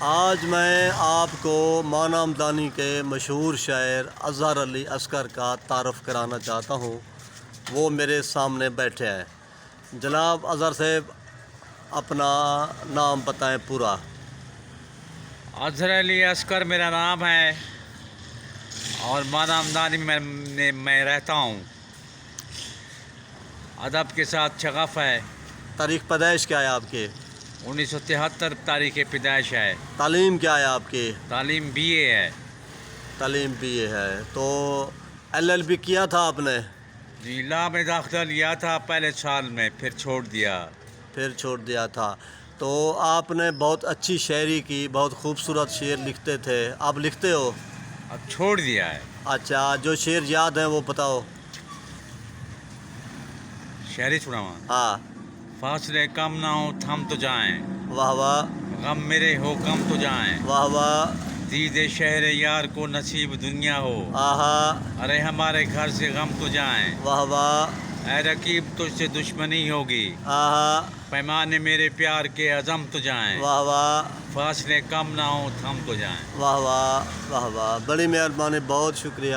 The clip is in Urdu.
آج میں آپ کو مانا ہمدانی کے مشہور شاعر اظہر علی اصغر کا تعارف کرانا چاہتا ہوں۔ وہ میرے سامنے بیٹھے ہیں۔ جناب اظہر صاحب، اپنا نام بتائیں پورا۔ اظہر علی اصغر میرا نام ہے اور مانا ہمدانی میں رہتا ہوں۔ ادب کے ساتھ شغف ہے۔ تاریخ پیدائش کیا ہے آپ کی؟ 1973 تاریخ پیدائش ہے۔ تعلیم کیا ہے آپ کی؟ تعلیم BA ہے۔ تعلیم BA ہے۔ تو LLB کیا تھا آپ نے؟ جی، لا میں داخلہ لیا تھا پہلے سال میں، پھر چھوڑ دیا۔ پھر چھوڑ دیا تھا۔ تو آپ نے بہت اچھی شاعری کی، بہت خوبصورت شعر لکھتے تھے۔ آپ لکھتے ہو؟ اب چھوڑ دیا ہے۔ اچھا، جو شعر یاد ہیں وہ بتاؤ۔ شہری سناواں۔ ہاں۔ فاصلے کم نہ ہو تھم تو جائیں، واہ واہ، غم میرے ہو کم تو جائیں، واہ واہ، دید شہر یار کو نصیب دنیا ہو، آہا، ارے ہمارے گھر سے غم تو جائیں، واہ واہ، اے رقیب تجھ سے دشمنی ہوگی، آہا، پیمانے میرے پیار کے عزم تو جائیں، واہ واہ، فاصلے کم نہ ہو تھم تو جائیں۔ واہ واہ، واہ واہ، بڑی مہربانی، بہت شکریہ۔